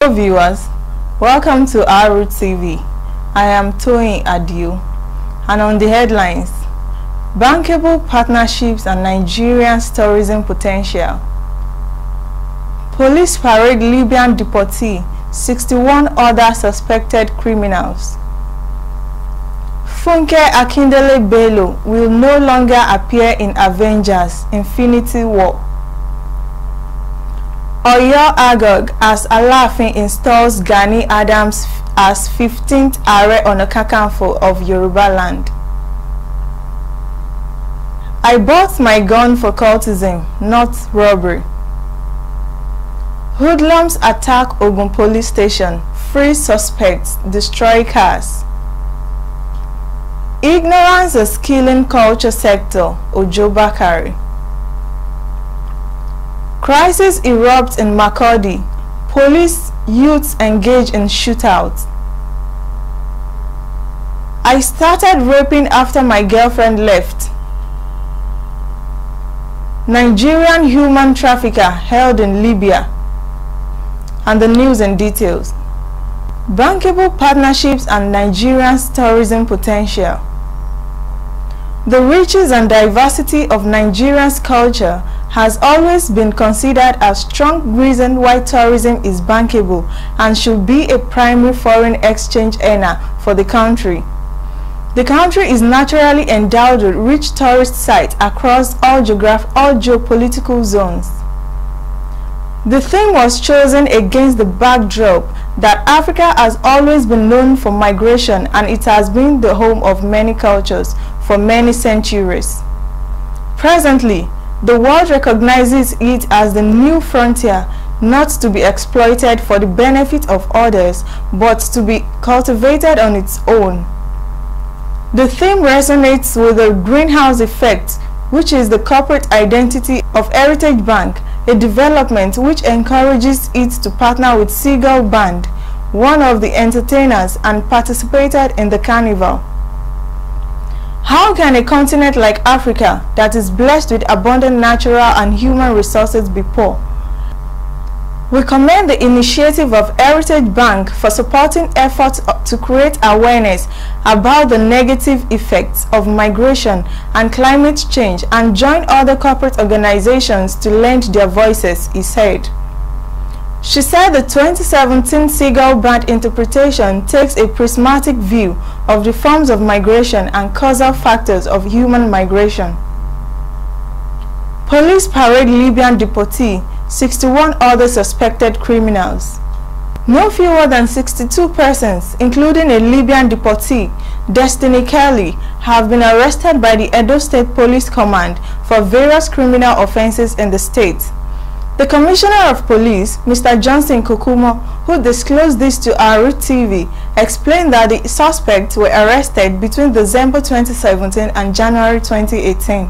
Hello viewers, welcome to Ourroottv. I am Toyin Adio, and on the headlines: Bankable partnerships and Nigerians' tourism potential. Police parade Libyan deportee, 61 other suspected criminals. Funke Akindele Bello will no longer appear in Avengers: Infinity War. Oyo Agog as Alaafin installs Gani Adams as 15th Ààrẹ Ọ̀nà Kakanfò of Yoruba land. I bought my gun for cultism, not robbery. Hoodlums attack Ogun police station, free suspects, destroy cars. Ignorance is killing culture sector, Ojo Bakari. Crisis erupts in Makurdi. Police youths engage in shootout. I started raping after my girlfriend left. Nigerian human trafficker held in Libya. And the news and details. Bankable partnerships and Nigerians' tourism potential. The riches and diversity of Nigerians' culture has always been considered a strong reason why tourism is bankable and should be a primary foreign exchange earner for the country. The country is naturally endowed with rich tourist sites across all geopolitical zones. The theme was chosen against the backdrop that Africa has always been known for migration, and it has been the home of many cultures for many centuries. Presently, the world recognizes it as the new frontier, not to be exploited for the benefit of others, but to be cultivated on its own. The theme resonates with the greenhouse effect, which is the corporate identity of Heritage Bank, a development which encourages it to partner with Seagull Band, one of the entertainers, and participated in the carnival. How can a continent like Africa, that is blessed with abundant natural and human resources, be poor? We commend the initiative of Heritage Bank for supporting efforts to create awareness about the negative effects of migration and climate change, and join other corporate organizations to lend their voices, he said. She said the 2017 Seagull Band interpretation takes a prismatic view of the forms of migration and causal factors of human migration. Police parade Libyan deportee, 61 other suspected criminals. No fewer than 62 persons, including a Libyan deportee, Destiny Kelly, have been arrested by the Edo State Police Command for various criminal offenses in the state. The Commissioner of Police, Mr. Johnson Kokumo, who disclosed this to Ourroottv, explained that the suspects were arrested between December 2017 and January 2018.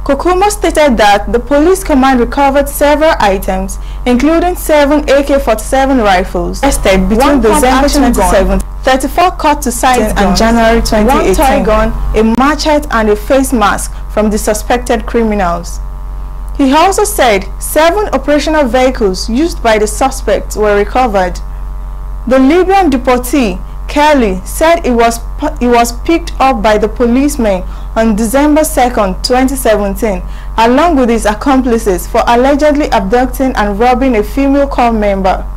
Kokumo stated that the police command recovered several items, including 7 AK-47 rifles, arrested between December 2017, 34 cut to sight and January 2018, 1 toy gun, a machete, and a face mask from the suspected criminals. He also said 7 operational vehicles used by the suspects were recovered. The Libyan deportee, Kelly, said he was picked up by the policemen on December 2, 2017, along with his accomplices, for allegedly abducting and robbing a female corps member.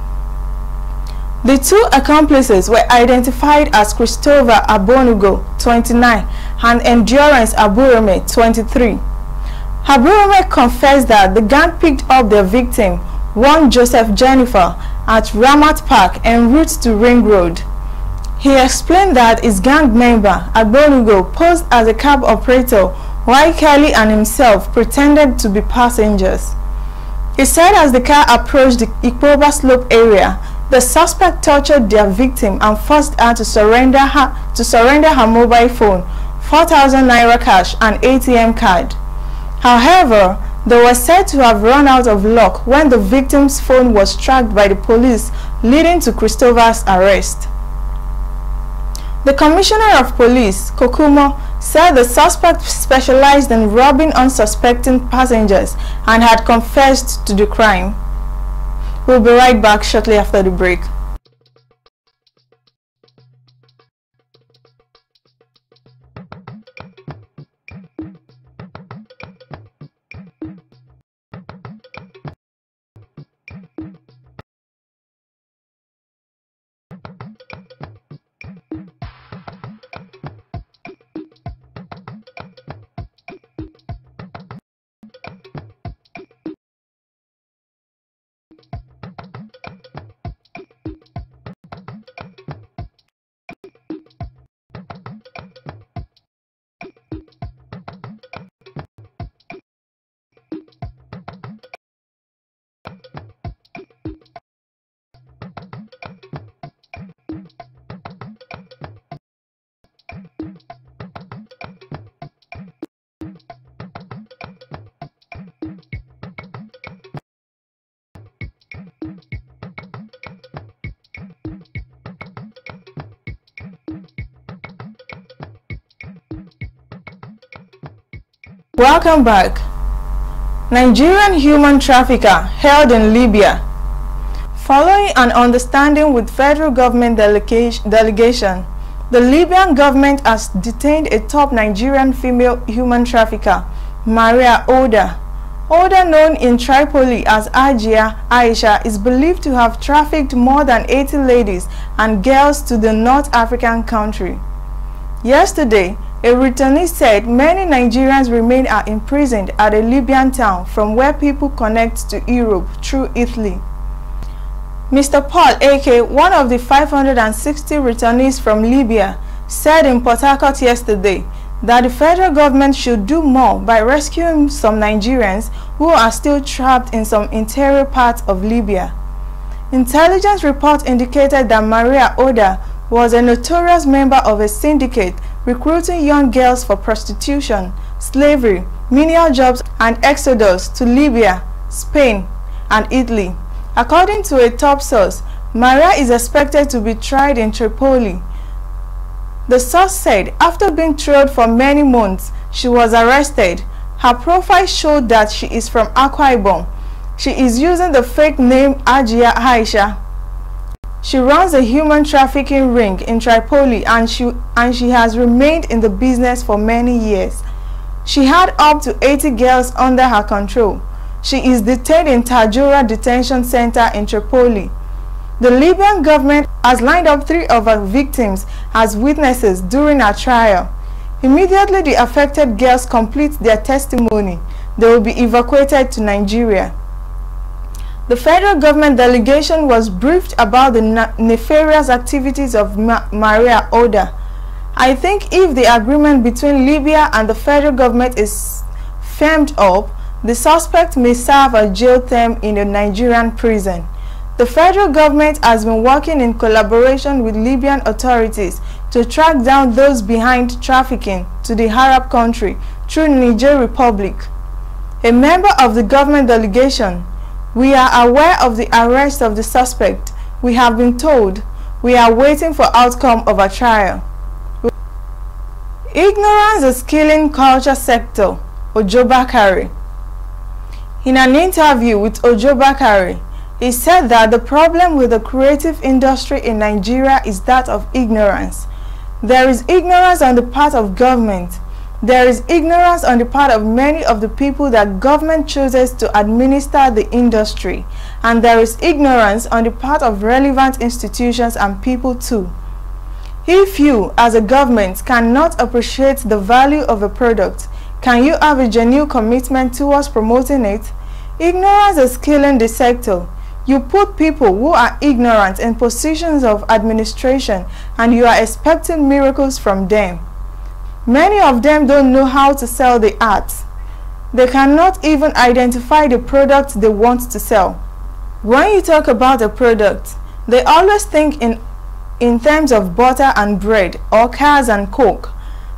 The 2 accomplices were identified as Christopher Abonugo, 29, and Endurance Abureme, 23. Abureme confessed that the gang picked up their victim, one Joseph Jennifer, at Ramat Park en route to Ring Road. He explained that his gang member, Abonugo, posed as a cab operator, while Kelly and himself pretended to be passengers. He said as the car approached the Ikpoba Slope area, the suspect tortured their victim and forced her to surrender her mobile phone, 4,000 naira cash, and ATM card. However, they were said to have run out of luck when the victim's phone was tracked by the police, leading to Christopher's arrest. The Commissioner of Police, Kokumo, said the suspect specialized in robbing unsuspecting passengers and had confessed to the crime. We'll be right back shortly after the break. Welcome back. Nigerian human trafficker held in Libya. Following an understanding with federal government delegation, the Libyan government has detained a top Nigerian female human trafficker, Maria Oda. Oda, known in Tripoli as Ajia Aisha, is believed to have trafficked more than 80 ladies and girls to the North African country. Yesterday, a returnee said many Nigerians remain imprisoned at a Libyan town from where people connect to Europe through Italy. Mr. Paul A.K., one of the 560 returnees from Libya, said in Port Harcourt yesterday that the federal government should do more by rescuing some Nigerians who are still trapped in some interior parts of Libya. Intelligence reports indicated that Maria Oda was a notorious member of a syndicate recruiting young girls for prostitution, slavery, menial jobs, and exodus to Libya, Spain, and Italy. According to a top source, Maria is expected to be tried in Tripoli. The source said after being trailed for many months, she was arrested. Her profile showed that she is from Akwa Ibom. She is using the fake name Ajia Aisha. She runs a human trafficking ring in Tripoli and she has remained in the business for many years. She had up to 80 girls under her control. She is detained in Tajura Detention Center in Tripoli. The Libyan government has lined up 3 of her victims as witnesses during her trial. Immediately the affected girls complete their testimony, they will be evacuated to Nigeria. The federal government delegation was briefed about the nefarious activities of Maria Oda. I think if the agreement between Libya and the federal government is firmed up, the suspect may serve a jail term in a Nigerian prison. The federal government has been working in collaboration with Libyan authorities to track down those behind trafficking to the Arab country through Niger Republic. A member of the government delegation: "We are aware of the arrest of the suspect. We have been told. We are waiting for outcome of a trial." Ignorance is killing culture sector, Ojo Bakari. In an interview with Ojo Bakari, he said that the problem with the creative industry in Nigeria is that of ignorance. There is ignorance on the part of government. There is ignorance on the part of many of the people that government chooses to administer the industry, and there is ignorance on the part of relevant institutions and people too. If you, as a government, cannot appreciate the value of a product, can you have a genuine commitment towards promoting it? Ignorance is killing the sector. You put people who are ignorant in positions of administration and you are expecting miracles from them. Many of them don't know how to sell the art. They cannot even identify the product they want to sell. When you talk about a product, they always think in terms of butter and bread or cars and coke.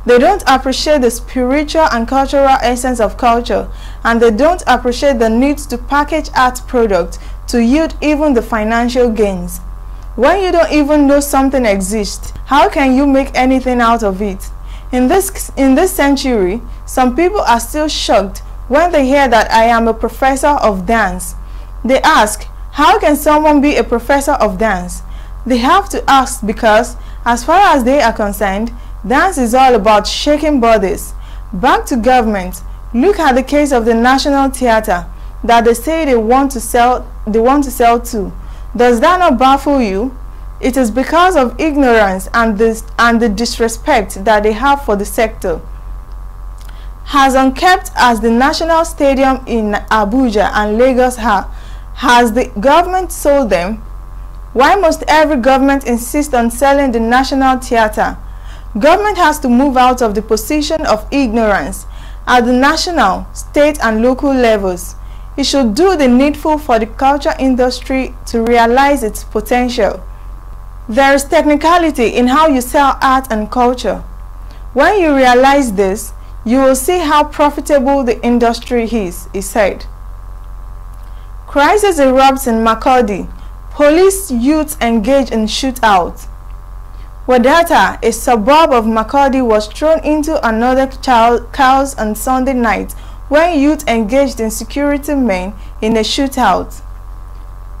They don't appreciate the spiritual and cultural essence of culture, and they don't appreciate the need to package art product to yield even the financial gains. When you don't even know something exists, how can you make anything out of it? In this century, some people are still shocked when they hear that I am a professor of dance. They ask, How can someone be a professor of dance? They have to ask because, as far as they are concerned, dance is all about shaking bodies. Back to government. Look at the case of the National Theatre that they say they want to sell to. Does that not baffle you? It is because of ignorance and the disrespect that they have for the sector. As unkept as the National Stadium in Abuja and Lagos has the government sold them? Why must every government insist on selling the National Theatre? Government has to move out of the position of ignorance at the national, state and local levels. It should do the needful for the culture industry to realize its potential. There is technicality in how you sell art and culture. When you realize this, you will see how profitable the industry is, he said. Crisis erupts in Makurdi. Police youths engage in shootout. Wadata, a suburb of Makurdi, was thrown into another chaos on Sunday night when youth engaged in security men in a shootout.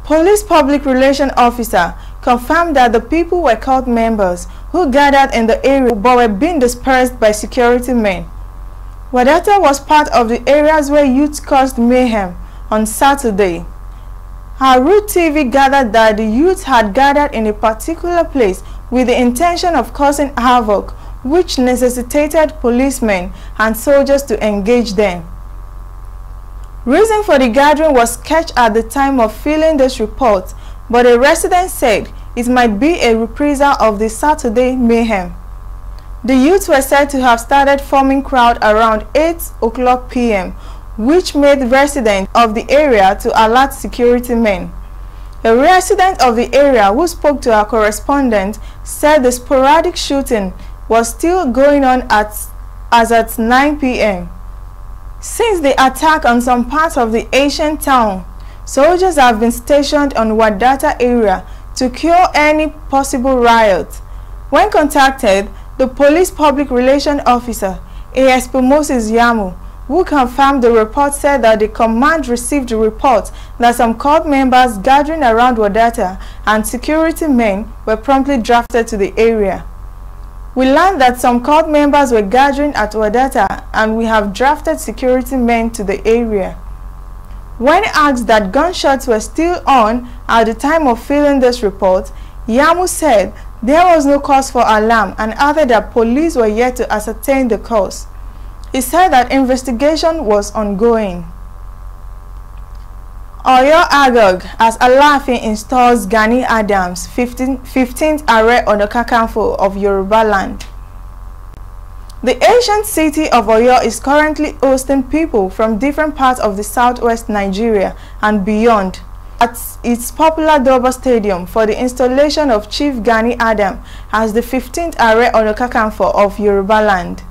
Police public relations officer confirmed that the people were cult members who gathered in the area but were being dispersed by security men. Wadata was part of the areas where youth caused mayhem on Saturday. Ourroottv gathered that the youth had gathered in a particular place with the intention of causing havoc, which necessitated policemen and soldiers to engage them. Reason for the gathering was sketched at the time of filing this report, but a resident said it might be a reprisal of the Saturday mayhem. The youths were said to have started forming crowd around 8:00 p.m., which made residents of the area to alert security men. A resident of the area who spoke to our correspondent said the sporadic shooting was still going on as at 9 p.m. Since the attack on some parts of the ancient town, soldiers have been stationed on Wadata area to cure any possible riot. When contacted, the police public relations officer, ASP Moses Yamu, who confirmed the report, said that the command received a report that some cult members gathering around Wadata and security men were promptly drafted to the area. We learned that some cult members were gathering at Wadata and we have drafted security men to the area. When asked that gunshots were still on at the time of filing this report, Yamu said there was no cause for alarm and added that police were yet to ascertain the cause. He said that investigation was ongoing. Oyo Agog as Alaafin installs Gani Adams, 15th Ààrẹ Ọ̀nà Kakanfò of Yoruba land. The ancient city of Oyo is currently hosting people from different parts of the southwest Nigeria and beyond at its popular Durbar Stadium for the installation of Chief Gani Adams as the 15th Ààrẹ Ọ̀nà Kakanfò of Yoruba land.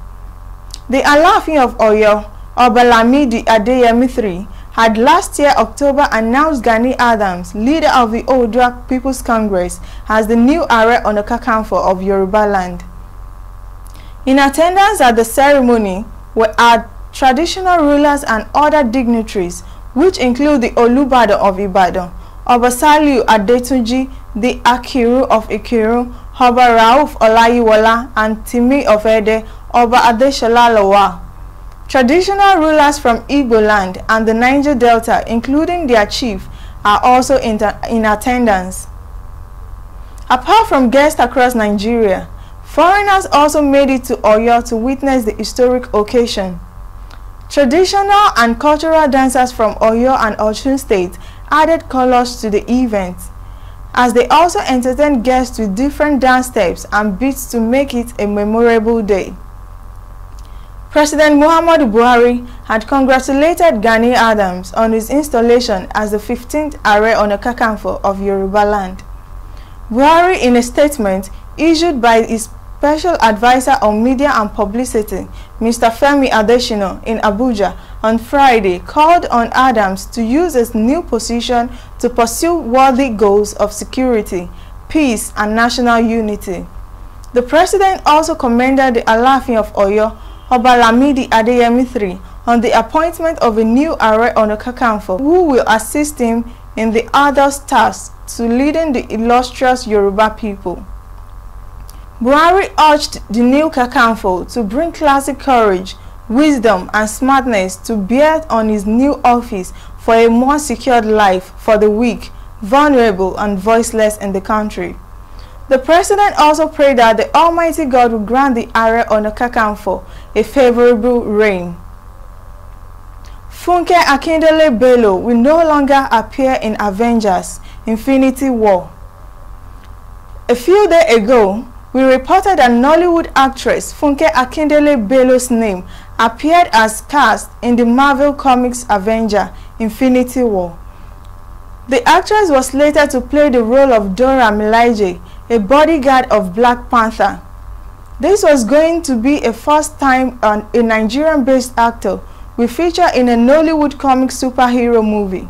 The Alaafin of Oyo, Obalamidi Adeyemi III, had last year October announced Gani Adams, leader of the Oodua People's Congress, as the new Ààrẹ Ọ̀nà Kakanfò of Yoruba land. In attendance at the ceremony were traditional rulers and other dignitaries, which include the Olubadan of Ibadan, Oba Saliu Adetunji, the Akiru of Ikiru, Oba Rauf Olayiwola, and Timi of Ede, Oba Adeshola Lawa. Traditional rulers from Igbo land and the Niger Delta, including their chief, are also in attendance. Apart from guests across Nigeria, foreigners also made it to Oyo to witness the historic occasion. Traditional and cultural dancers from Oyo and Osun State added colors to the event, as they also entertained guests with different dance steps and beats to make it a memorable day. President Muhammadu Buhari had congratulated Gani Adams on his installation as the 15th Ààrẹ Ọ̀nà Kakanfò of Yoruba land. Buhari, in a statement issued by his Special Advisor on Media and Publicity, Mr. Femi Adesina, in Abuja on Friday, called on Adams to use his new position to pursue worthy goals of security, peace, and national unity. The president also commended the Alaafin of Oyo, Obalamidi Adeyemi III, on the appointment of a new Ààrẹ Ọ̀nà Kakanfò who will assist him in the other's task to leading the illustrious Yoruba people. Buhari urged the new Kakanfo to bring classic courage, wisdom and smartness to bear on his new office for a more secured life for the weak, vulnerable and voiceless in the country. The president also prayed that the Almighty God will grant the Ààrẹ Ọ̀nà Kakanfò a favorable reign. Funke Akindele Bello will no longer appear in Avengers: Infinity War. A few days ago, we reported that Nollywood actress Funke Akindele Bello's name appeared as cast in the Marvel Comics Avenger: Infinity War. The actress was slated to play the role of Dora Milaje, a bodyguard of Black Panther. This was going to be a first time a Nigerian-based actor will feature in a Nollywood comic superhero movie.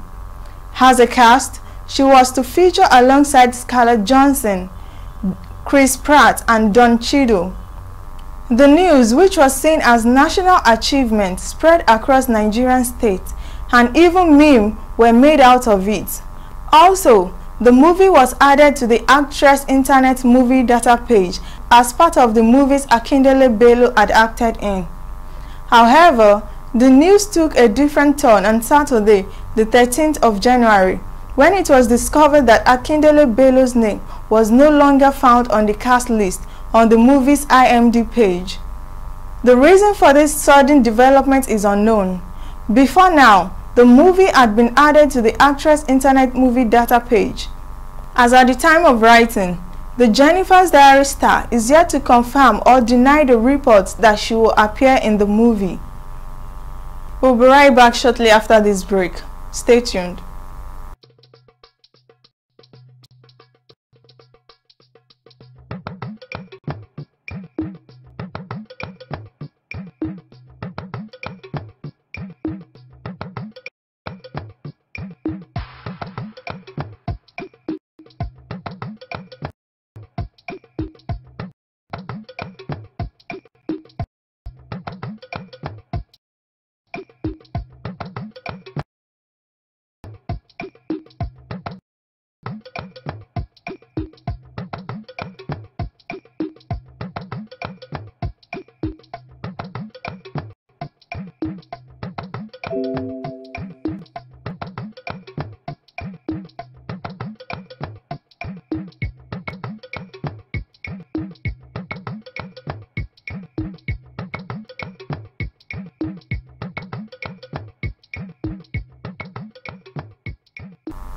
As a cast, she was to feature alongside Scarlett Johansson, Chris Pratt and Don Cheadle. The news, which was seen as national achievement, spread across Nigerian states, and even memes were made out of it. Also, the movie was added to the actress' internet movie data page as part of the movies Akindele Bello had acted in. However, the news took a different turn on Saturday, the 13th of January, when it was discovered that Akindele Bello's name was no longer found on the cast list on the movie's IMDb page. The reason for this sudden development is unknown. Before now, the movie had been added to the actress' internet movie data page. As at the time of writing, the Jennifer's Diary star is yet to confirm or deny the reports that she will appear in the movie. We'll be right back shortly after this break. Stay tuned.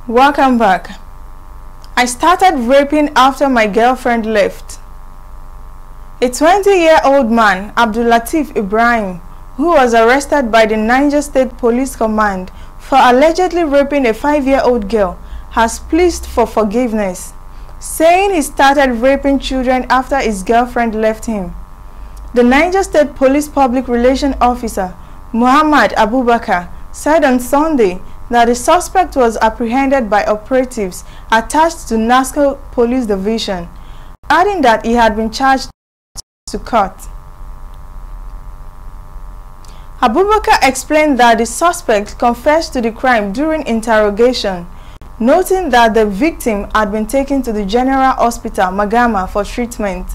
Welcome back. I started raping after my girlfriend left. A 20-year-old man, Abdulateef Ibrahim, who was arrested by the Niger State Police Command for allegedly raping a 5-year-old girl, has pleaded for forgiveness, saying he started raping children after his girlfriend left him. The Niger State Police Public Relations Officer, Muhammad Abubakar, said on Sunday that the suspect was apprehended by operatives attached to NASCO Police Division, adding that he had been charged to court. Abubakar explained that the suspect confessed to the crime during interrogation, noting that the victim had been taken to the General Hospital, Magama, for treatment.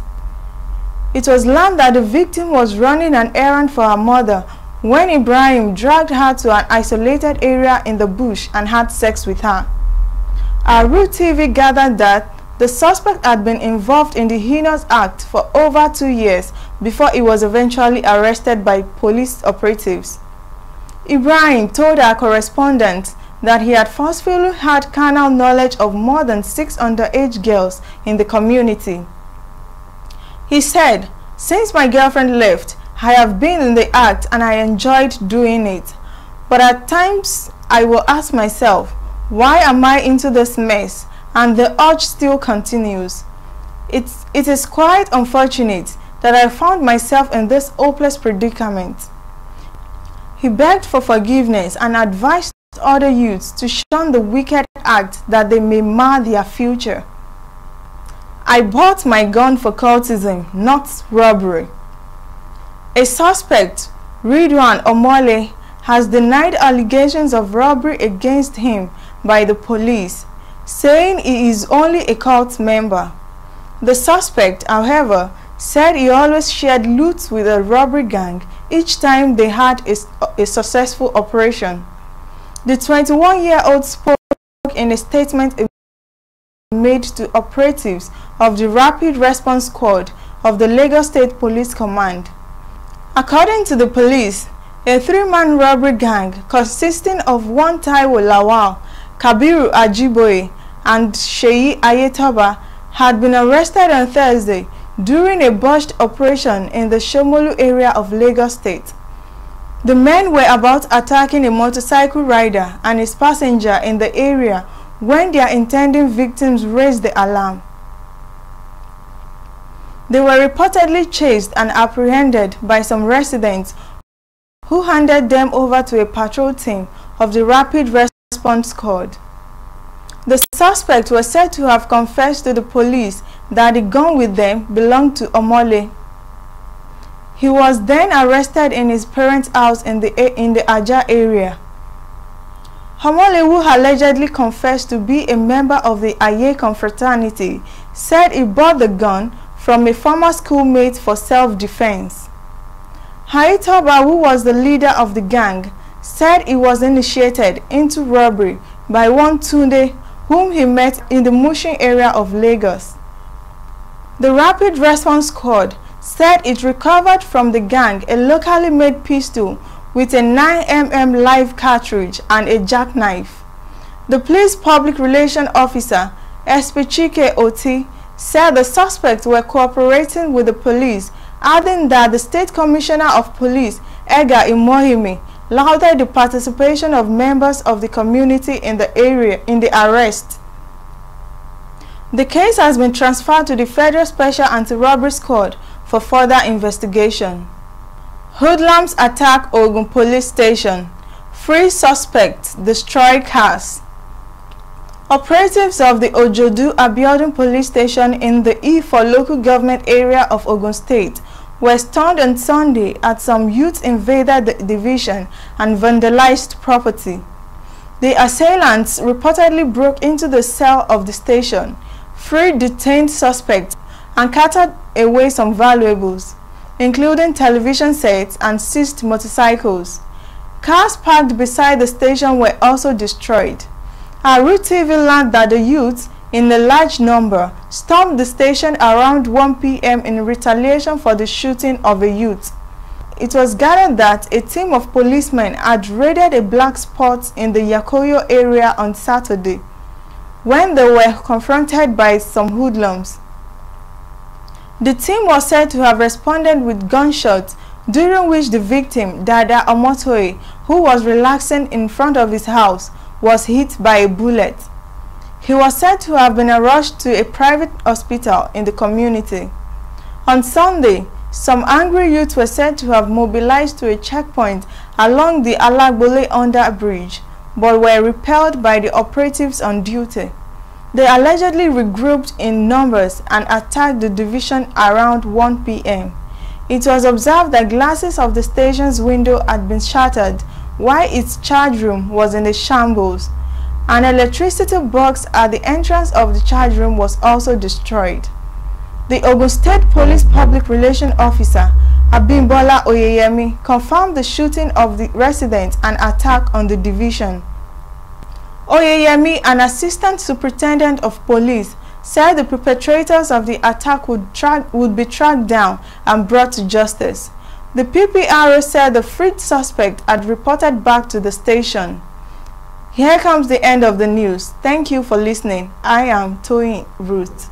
It was learned that the victim was running an errand for her mother when Ibrahim dragged her to an isolated area in the bush and had sex with her. Ourroottv gathered that the suspect had been involved in the heinous act for over 2 years before he was eventually arrested by police operatives. Ibrahim told our correspondent that he had forcefully had carnal knowledge of more than 6 underage girls in the community. He said, "Since my girlfriend left, I have been in the act and I enjoyed doing it. But at times I will ask myself, why am I into this mess? And the urge still continues. It is quite unfortunate that I found myself in this hopeless predicament." He begged for forgiveness and advised other youths to shun the wicked act that they may mar their future. "I bought my gun for cultism, not robbery." A suspect, Ridwan Omole, has denied allegations of robbery against him by the police, saying he is only a cult member. The suspect, however, said he always shared loot with the robbery gang each time they had a successful operation. The 21-year-old spoke in a statement made to operatives of the Rapid Response Squad of the Lagos State Police Command. According to the police, a three-man robbery gang consisting of one Taiwo Lawal, Kabiru Ajiboye, and Sheyi Ayetoba had been arrested on Thursday during a botched operation in the Shomolu area of Lagos State. The men were about attacking a motorcycle rider and his passenger in the area when their intending victims raised the alarm. They were reportedly chased and apprehended by some residents who handed them over to a patrol team of the Rapid Response Squad. The suspect was said to have confessed to the police that the gun with them belonged to Omole. He was then arrested in his parents' house in the Aja area. Omole, who allegedly confessed to be a member of the Aye confraternity, said he bought the gun from a former schoolmate for self-defense. Ayetoba, who was the leader of the gang, said he was initiated into robbery by one Tunde, whom he met in the Mushin area of Lagos. The Rapid Response Squad said it recovered from the gang a locally made pistol with a 9mm live cartridge and a jackknife. The police public relations officer, SP Chike Oti, said the suspects were cooperating with the police, adding that the State Commissioner of Police, Ega Imohimi, lauded the participation of members of the community in the area in the arrest. The case has been transferred to the Federal Special Anti-Robbery Squad for further investigation. Hoodlums attack Ogun Police Station. Free suspects destroy cars. Operatives of the Ojodu Abiodun Police Station in the Ifo local government area of Ogun State were stunned on Sunday as some youths invaded the division and vandalized property. The assailants reportedly broke into the cell of the station, freed detained suspects, and carted away some valuables, including television sets and seized motorcycles. Cars parked beside the station were also destroyed. Ourroottv learned that the youths, in a large number, stormed the station around 1 p.m. in retaliation for the shooting of a youth. It was gathered that a team of policemen had raided a black spot in the Yakoyo area on Saturday, when they were confronted by some hoodlums. The team was said to have responded with gunshots, during which the victim, Dada Omotoye, who was relaxing in front of his house, was hit by a bullet. He was said to have been rushed to a private hospital in the community. On Sunday, some angry youths were said to have mobilized to a checkpoint along the Alagbole under bridge, but were repelled by the operatives on duty. They allegedly regrouped in numbers and attacked the division around 1 p.m. It was observed that glasses of the station's window had been shattered, while its charge room was in a shambles. An electricity box at the entrance of the charge room was also destroyed. The Ogun State Police Public Relations Officer, Abimbola Oyeyemi, confirmed the shooting of the residents and attack on the division. Oyeyemi, an assistant superintendent of police, said the perpetrators of the attack would be tracked down and brought to justice. The PPRO said the freed suspect had reported back to the station. Here comes the end of the news. Thank you for listening. I am Ourroottv.